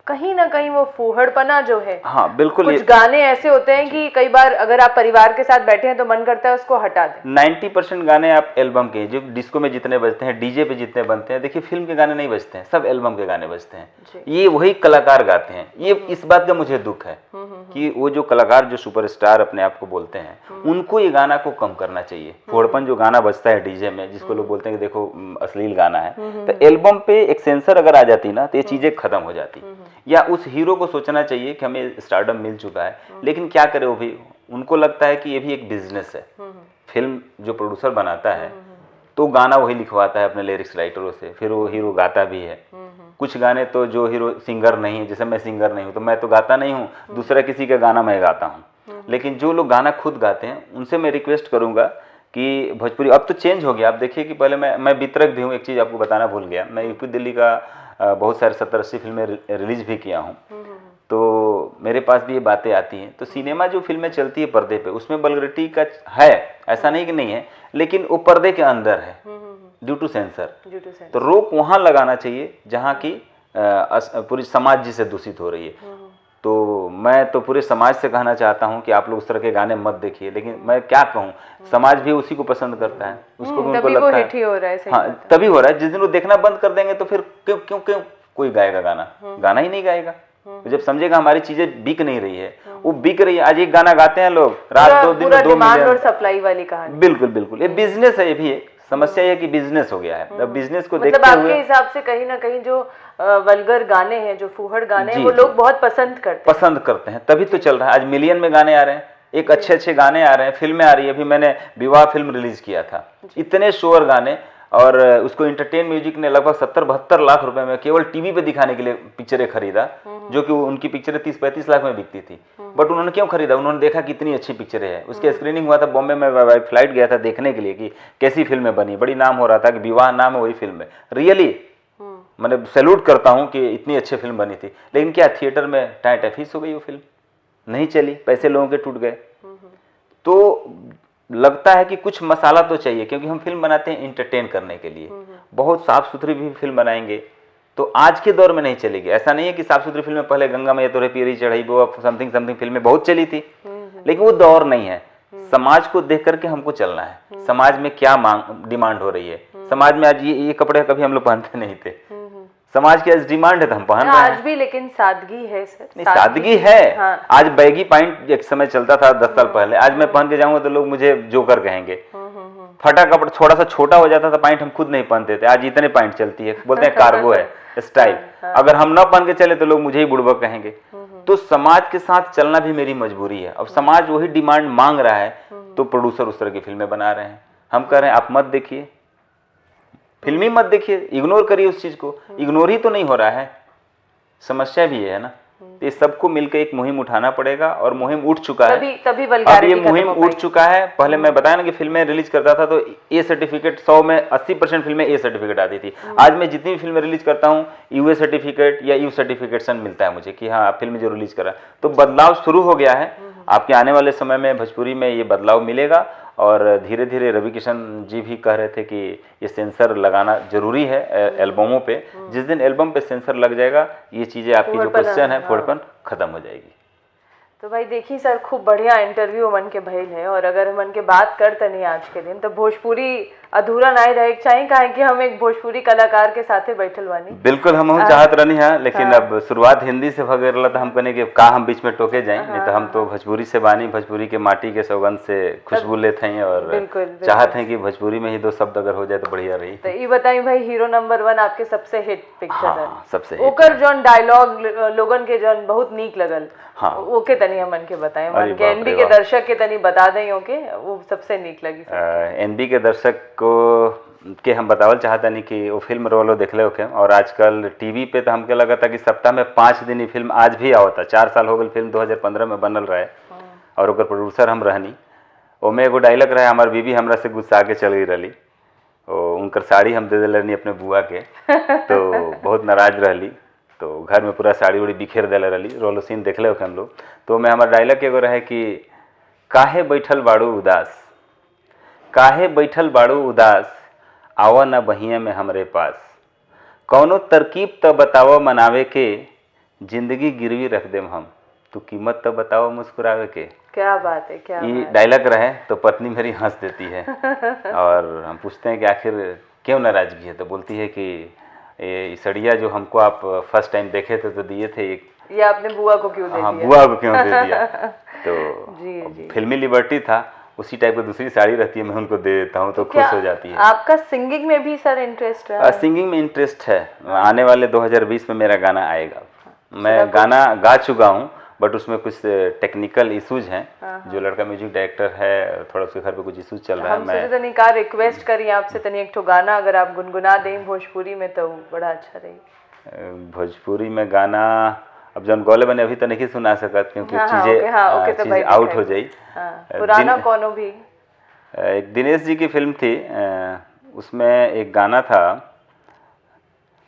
कहीं ना कहीं वो फूहड़पना जो है, बिल्कुल, कुछ गाने ऐसे होते हैं कि कई बार अगर आप परिवार के साथ बैठे हैं तो मन करता है उसको हटा दें। 90% गाने आप एल्बम के, जो डिस्को में जितने बजते हैं, डीजे पे जितने बनते हैं, देखिए फिल्म के गाने नहीं बजते हैं, सब एल्बम के गाने बजते हैं। ये वही कलाकार गाते हैं। ये इस बात का मुझे दुख है कि वो जो कलाकार जो सुपरस्टार अपने आप को बोलते हैं, उनको ये गाना को कम करना चाहिए। फूहड़पन जो गाना बजता है डीजे में, जिसको लोग बोलते हैं कि देखो अश्लील गाना है, तो एल्बम पे एक सेंसर अगर आ जाती ना तो ये चीजें खत्म हो जाती। या उस हीरो को सोचना चाहिए कि हमें स्टारडम मिल चुका है, लेकिन क्या करे वो भी, उनको लगता है कि ये भी एक बिजनेस है। फिल्म जो प्रोड्यूसर बनाता है तो गाना वही लिखवाता है अपने लिरिक्स राइटरों से, फिर वो हीरो गाता भी है। कुछ गाने तो जो हीरो सिंगर नहीं है, जैसे मैं सिंगर नहीं हूँ तो मैं तो गाता नहीं हूँ, दूसरा किसी का गाना मैं गाता हूँ। लेकिन जो लोग गाना खुद गाते हैं उनसे मैं रिक्वेस्ट करूंगा कि भोजपुरी अब तो चेंज हो गया। आप देखिए कि पहले मैं वितरक भी हूँ, एक चीज़ आपको बताना भूल गया, मैं यूपी दिल्ली का बहुत सारे 70-80 फिल्में रिलीज भी किया हूँ, तो मेरे पास भी ये बातें आती हैं। तो सिनेमा जो फिल्में चलती है पर्दे पे, उसमें वल्गैरिटी का है, ऐसा नहीं कि नहीं है, लेकिन वो पर्दे के अंदर है ड्यू टू सेंसर। तो रोक वहाँ लगाना चाहिए जहाँ की पूरी समाज जिससे दूषित हो रही है। तो मैं तो पूरे समाज से कहना चाहता हूँ कि आप लोग उस तरह के गाने मत देखिए, लेकिन मैं क्या कहूँ, समाज भी उसी को पसंद करता है, उसको भी उनको लगता है हो रहा है। हाँ, तभी हो रहा है। जिस दिन वो देखना बंद कर देंगे तो फिर क्यों क्यों क्यों कोई गाएगा गाना? गाना ही नहीं गाएगा। तो जब समझेगा हमारी चीजें बिक नहीं रही है, वो बिक रही है। आज एक गाना गाते हैं लोग, रात 2 दिन में 2 मिलियन। और सप्लाई वाली कहानी। बिल्कुल बिल्कुल, ये बिजनेस है। ये भी एक समस्या है कि बिजनेस हो गया है। अब बिजनेस को मतलब देखते हुए आपके हिसाब से कहीं ना कहीं जो वल्गर गाने हैं, जो फूहड़ गाने हैं, वो लोग बहुत पसंद करते हैं, तभी तो चल रहा है। आज मिलियन में गाने आ रहे हैं, एक अच्छे गाने आ रहे हैं, फिल्में आ रही है। अभी मैंने विवाह फिल्म रिलीज किया था, इतने शोर गाने, और उसको एंटरटेन म्यूजिक ने लगभग 70-72 लाख रुपए में केवल टीवी पे दिखाने के लिए पिक्चरें खरीदा, जो कि उनकी पिक्चरें 30-35 लाख में बिकती थी। बट उन्होंने क्यों खरीदा? उन्होंने देखा कितनी अच्छी पिक्चरें है। उसके स्क्रीनिंग हुआ था बॉम्बे में, फ्लाइट गया था देखने के लिए कि कैसी फिल्में बनी। बड़ी नाम हो रहा था कि विवाह नाम है वही फिल्म है। रियली मैंने सैल्यूट करता हूँ कि इतनी अच्छी फिल्म बनी थी, लेकिन क्या थिएटर में टाइट फीस हो गई, वो फिल्म नहीं चली, पैसे लोगों के टूट गए। तो लगता है कि कुछ मसाला तो चाहिए, क्योंकि हम फिल्म बनाते हैं इंटरटेन करने के लिए। बहुत साफ सुथरी भी फिल्म बनाएंगे तो आज के दौर में नहीं चलेगी। ऐसा नहीं है कि साफ सुथरी फिल्में पहले गंगा मैया तोरे पियरी चढ़ाई वो समथिंग समथिंग फिल्में बहुत चली थी, लेकिन वो दौर नहीं है। समाज को देख करके हमको चलना है, समाज में क्या मांग डिमांड हो रही है। समाज में आज ये कपड़े कभी हम लोग पहनते नहीं थे, समाज की आज डिमांड है तो हम पहन रहे हैं आज भी, लेकिन सादगी है सर। नहीं सादगी है। हाँ। आज बैगी पैंट एक समय चलता था 10 साल पहले, आज मैं पहन के जाऊंगा तो लोग मुझे जोकर कहेंगे। फटा कपड़ा थोड़ा सा छोटा हो जाता था पैंट, हम खुद नहीं पहनते थे, आज इतने पैंट चलती है, बोलते हैं कार्गो है स्टाइल। अगर हम ना पहन के चले तो लोग मुझे ही बुड़बक कहेंगे। तो समाज के साथ चलना भी मेरी मजबूरी है। अब समाज वही डिमांड मांग रहा है तो प्रोड्यूसर उस तरह की फिल्में बना रहे हैं। हम कह रहे हैं आप मत देखिए, फिल्मी मत देखिए, इग्नोर करिए उस चीज को। इग्नोर ही तो नहीं हो रहा है, समस्या भी है ना। ये सबको मिलकर एक मुहिम उठाना पड़ेगा और मुहिम उठ चुका है। तभी अब ये मुहिम उठ चुका है। पहले मैं बताया ना कि फिल्में रिलीज करता था तो ए सर्टिफिकेट 100 में 80% फिल्में ए सर्टिफिकेट आती थी। आज मैं जितनी भी फिल्में रिलीज करता हूँ यूए सर्टिफिकेट या यू सर्टिफिकेशन मिलता है मुझे कि हाँ फिल्म जो रिलीज कर रहा है। तो बदलाव शुरू हो गया है। आपके आने वाले समय में भोजपुरी में ये बदलाव मिलेगा और धीरे धीरे रवि किशन जी भी कह रहे थे कि ये सेंसर लगाना जरूरी है एल्बमों पे। जिस दिन एल्बम पे सेंसर लग जाएगा ये चीज़ें आपकी जो क्वेश्चन है फोड़पन खत्म हो जाएगी। तो भाई देखिए सर, खूब बढ़िया इंटरव्यू मन के भइल है और अगर मन के बात करते नहीं आज के दिन तो भोजपुरी अधूरा नहीं रहे चाहिए काहे कि हम एक भोजपुरी कलाकार के साथे बैठल बानी। बिल्कुल हम चाहत रहनी है, लेकिन अब शुरुआत हिंदी से भगे रहा तो हम कहने कि का हम बीच में टोके जाए। नहीं तो हम तो भोजपुरी से बानी, भोजपुरी के माटी के सौगंध से खुशबू लेते हैं और चाहते हैं कि भोजपुरी में ही 2 शब्द अगर हो जाए तो बढ़िया रही। तो ये बताइए भाई, हीरो नंबर 1 आपके सबसे हिट पिक्चर है, सबसे ओकर जौन डायलॉग लोगन के जौन बहुत नीक लगल, हाँ ओके तनी हमन के बताएं, मन के एनबी के दर्शक के तनी बता दें ओके वो सबसे नीक लगी। एनबी के दर्शक को के हम बतावल चाहता नहीं कि वो फिल्म रोलो देख ले ओके। और आजकल टीवी पे तो हमके लगा था कि सप्ताह में 5 दिन ही फिल्म आज भी आवता। 4 साल हो गए फिल्म 2015 में बनल रहे और ओकर प्रोड्यूसर हम रहनी। ओमे एगो डायलॉग रहे, हमार बीबी हमरा से गुस्सा के चल गई रही, उनकर साड़ी हम दे दिल रहनी अपने बुआ के तो बहुत नाराज रहली, तो घर में पूरा साड़ी उड़ी बिखेर दिले रही। रोलो सीन देख ले ओके हम लोग। तो मैं हमारा डायलॉग एगो रहे कि काहे बैठल बाड़ू उदास, काहे बैठल बाड़ू उदास, आवा न बहिया में हमरे पास, कौनो तरकीब तो बताओ मनावे के, जिंदगी गिरवी रख देम हम, तो कीमत तो बताओ मुस्कुरावे के। क्या बात है, क्या ये डायलॉग रहे तो पत्नी मेरी हंस देती है और हम पूछते हैं कि आखिर क्यों नाराजगी है, तो बोलती है कि ये सड़िया जो हमको आप फर्स्ट टाइम देखे थे तो दिए थे, ये आपने बुआ को क्यों दे दिया? हाँ बुआ को क्यों दे दिया। तो जी। फिल्मी लिबर्टी था, उसी टाइप की दूसरी साड़ी रहती है, मैं उनको दे देता हूँ तो खुश हो जाती है। आपका सिंगिंग में भी सर इंटरेस्ट है? सिंगिंग में इंटरेस्ट है। आने वाले 2020 में मेरा गाना आएगा। मैं गाना गा चुका हूँ बट उसमें कुछ टेक्निकल इश्यूज हैं। जो लड़का म्यूजिक डायरेक्टर है थोड़ा उसके घर पे कुछ इश्यूज चल रहा है। मैं तनी का रिक्वेस्ट करी आपसे तनी एक ठो गाना अगर आप गुनगुना दें भोजपुरी में तो बड़ा अच्छा रही। भोजपुरी में गाना अब जौन गौले बने अभी तो नहीं सुना सकत क्योंकि चीजें आउट हो जाई। पुराना कोनो भी एक दिनेश जी की फिल्म थी, उसमें एक गाना था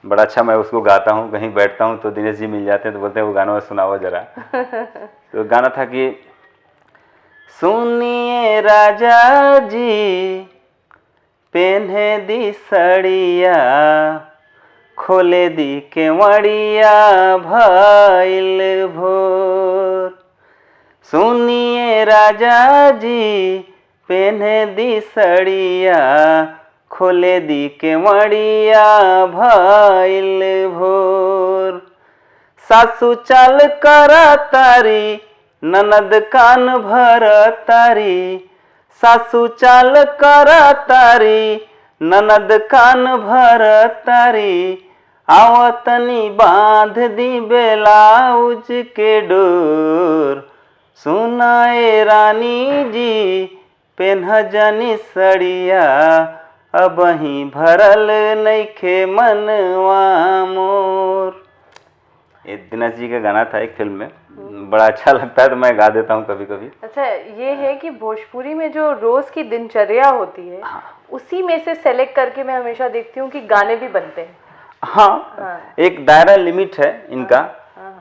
बड़ा अच्छा, मैं उसको गाता हूँ, कहीं बैठता हूँ तो दिनेश जी मिल जाते हैं तो बोलते हैं वो गाना सुनाओ जरा। तो गाना था कि सुनिए राजा जी पेन्हे दी सड़िया, खोले दी केवड़िया भइल भोर, सुनिए राजा जी पेन्हे दी सड़िया, खोले दी केवड़िया भइल भोर, सासू चाल कर तारी ननद कान भर तारी, सासू चाल कर तारी ननद कान भर तारी, आवतनी बांध दी बेलाउज के डोर, सुनाए रानी जी पेन्ह जनी सड़िया, अब ही भरल नइखे मनवा मोर। ये दिनेश जी का गाना था एक फिल्म में, बड़ा अच्छा लगता है तो मैं गा देता हूँ कभी कभी। अच्छा, ये है कि भोजपुरी में जो रोज की दिनचर्या होती है उसी में से सेलेक्ट करके मैं हमेशा देखती हूँ कि गाने भी बनते हैं। हाँ, एक दायरा लिमिट है इनका।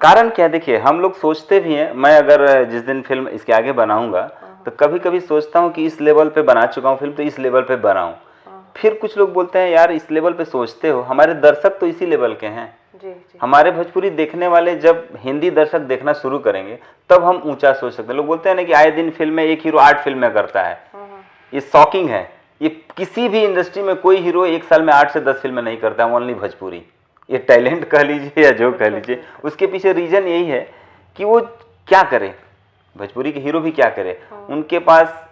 कारण क्या, देखिए हम लोग सोचते भी हैं, मैं अगर जिस दिन फिल्म इसके आगे बनाऊंगा तो कभी कभी सोचता हूँ कि इस लेवल पे बना चुका हूँ फिल्म तो इस लेवल पे बनाऊं। फिर कुछ लोग बोलते हैं यार इस लेवल पे सोचते हो, हमारे दर्शक तो इसी लेवल के हैं, जी जी। हमारे भोजपुरी देखने वाले जब हिंदी दर्शक देखना शुरू करेंगे तब हम ऊंचा सोच सकते हैं। लोग बोलते हैं ना कि आए दिन फिल्म में एक हीरो 8 फिल्में करता है, ये शॉकिंग है। ये किसी भी इंडस्ट्री में कोई हीरो एक साल में 8 से 10 फिल्में नहीं करता है, ओनली भोजपुरी। ये टैलेंट कह लीजिए या जो कह लीजिए, उसके पीछे रीजन यही है कि वो क्या करे, भोजपुरी के हीरो भी क्या करे। उनके पास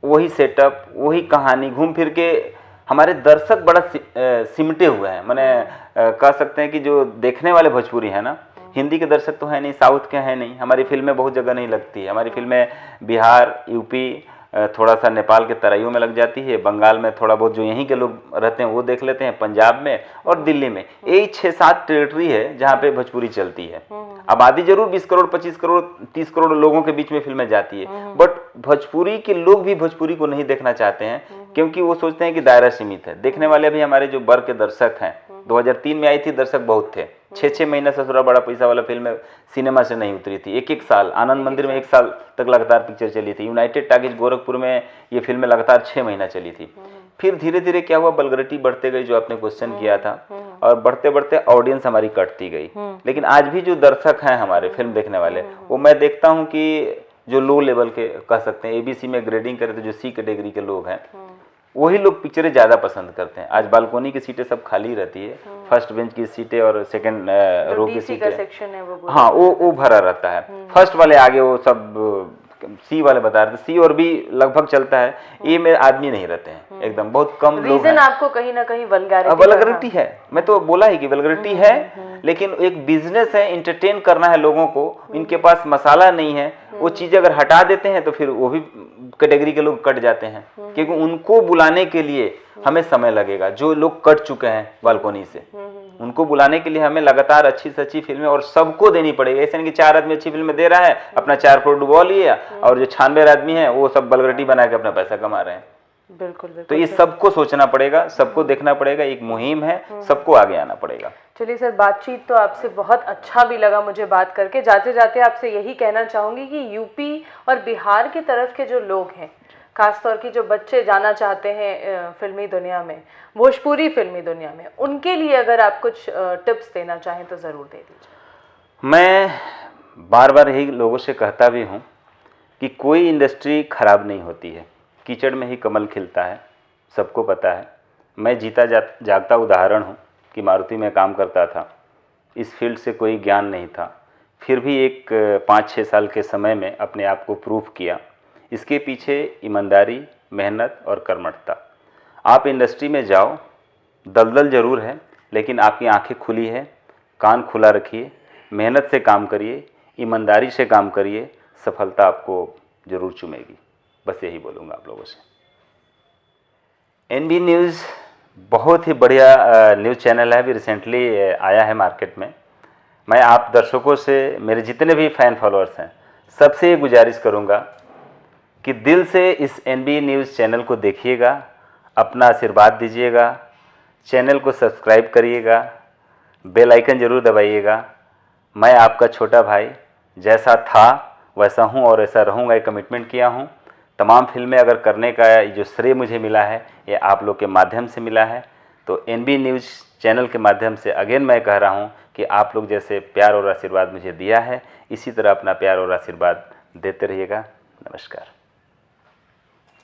वही सेटअप, वही कहानी, घूम फिर के हमारे दर्शक बड़ा सिमटे हुए हैं। मैंने कह सकते हैं कि जो देखने वाले भोजपुरी है ना, हिंदी के दर्शक तो है नहीं, साउथ के हैं नहीं। हमारी फिल्में बहुत जगह नहीं लगती है, हमारी फिल्में बिहार, यूपी, थोड़ा सा नेपाल के तराइयों में लग जाती है, बंगाल में थोड़ा बहुत जो यहीं के लोग रहते हैं वो देख लेते हैं, पंजाब में और दिल्ली में। यही 6-7 टेरिटरी है जहाँ पे भोजपुरी चलती है। आबादी जरूर 20 करोड़, 25 करोड़, 30 करोड़ लोगों के बीच में फिल्में जाती है, बट भोजपुरी के लोग भी भोजपुरी को नहीं देखना चाहते हैं क्योंकि वो सोचते हैं कि दायरा सीमित है। देखने वाले भी हमारे जो वर्ग के दर्शक हैं, 2003 में आई थी, दर्शक बहुत थे। 6-6 महीना ससुरा बड़ा पैसा वाला फिल्म सिनेमा से नहीं उतरी थी। एक साल आनंद मंदिर में 1 साल तक लगातार पिक्चर चली थी। यूनाइटेड टॉकीज गोरखपुर में ये फिल्में लगातार 6 महीना चली थी। फिर धीरे धीरे क्या हुआ, वल्गैरिटी बढ़ते गई, जो आपने क्वेश्चन किया था, और बढ़ते बढ़ते ऑडियंस हमारी कटती गई। लेकिन आज भी जो दर्शक हैं हमारे फिल्म देखने वाले, वो मैं देखता हूँ कि जो लो लेवल के कह सकते हैं, ABC में ग्रेडिंग करे तो जो C कैटेगरी के लोग हैं, वही लोग पिक्चरें ज़्यादा पसंद करते हैं। आज बालकोनी की सीटें सब खाली रहती है, फर्स्ट बेंच की सीटें और सेकंड रो की सीटें, हाँ वो भरा रहता है। फर्स्ट वाले आगे वो सब C वाले बता रहे थे, C और B लगभग चलता है, A में आदमी नहीं रहते हैं, एकदम बहुत कम लोग हैं। आपको कहीं ना कहीं वल्गैरिटी है, मैं तो बोला ही कि वल्गैरिटी है, लेकिन एक बिजनेस है, इंटरटेन करना है लोगों को, इनके पास मसाला नहीं है। वो चीज़ अगर हटा देते हैं तो फिर वो भी कैटेगरी के लोग कट जाते हैं, क्योंकि उनको बुलाने के लिए हमें समय लगेगा। जो लोग कट चुके हैं बालकोनी से, उनको बुलाने के लिए हमें लगातार अच्छी से अच्छी फिल्में और सबको देनी पड़ेगी। ऐसे नहीं कि 4 आदमी अच्छी फिल्में दे रहा है, अपना 4 करोड़ डुबा लिया, और जो 96 आदमी है वो सब वल्गैरिटी बना के अपना पैसा कमा रहे हैं। बिल्कुल। तो ये सबको सोचना पड़ेगा, सबको देखना पड़ेगा, एक मुहिम है, सबको आगे आना पड़ेगा। चलिए सर, बातचीत तो आपसे बहुत अच्छा भी लगा मुझे बात करके। जाते जाते आपसे यही कहना चाहूँगी कि यूपी और बिहार की तरफ के जो लोग हैं, खासतौर की जो बच्चे जाना चाहते हैं फिल्मी दुनिया में, भोजपुरी फिल्मी दुनिया में, उनके लिए अगर आप कुछ टिप्स देना चाहें तो ज़रूर दे दीजिए। मैं बार बार यही लोगों से कहता भी हूँ कि कोई इंडस्ट्री खराब नहीं होती है, कीचड़ में ही कमल खिलता है, सबको पता है। मैं जीता जागता उदाहरण हूँ कि मारुति में काम करता था, इस फील्ड से कोई ज्ञान नहीं था, फिर भी एक 5-6 साल के समय में अपने आप को प्रूफ किया। इसके पीछे ईमानदारी, मेहनत और कर्मठता। आप इंडस्ट्री में जाओ, दलदल ज़रूर है, लेकिन आपकी आंखें खुली है, कान खुला रखिए, मेहनत से काम करिए, ईमानदारी से काम करिए, सफलता आपको ज़रूर चूमेगी। बस यही बोलूँगा आप लोगों से। NB न्यूज़ बहुत ही बढ़िया न्यूज़ चैनल है, अभी रिसेंटली आया है मार्केट में। मैं आप दर्शकों से, मेरे जितने भी फ़ैन फॉलोअर्स हैं, सबसे ये गुजारिश करूँगा कि दिल से इस NB न्यूज़ चैनल को देखिएगा, अपना आशीर्वाद दीजिएगा, चैनल को सब्सक्राइब करिएगा, बेल आइकन ज़रूर दबाइएगा। मैं आपका छोटा भाई, जैसा था वैसा हूँ और ऐसा रहूँगा, एक कमिटमेंट किया हूँ। तमाम फिल्में अगर करने का जो श्रेय मुझे मिला है, ये आप लोग के माध्यम से मिला है। तो NB न्यूज़ चैनल के माध्यम से अगेन मैं कह रहा हूँ कि आप लोग जैसे प्यार और आशीर्वाद मुझे दिया है, इसी तरह अपना प्यार और आशीर्वाद देते रहिएगा। नमस्कार।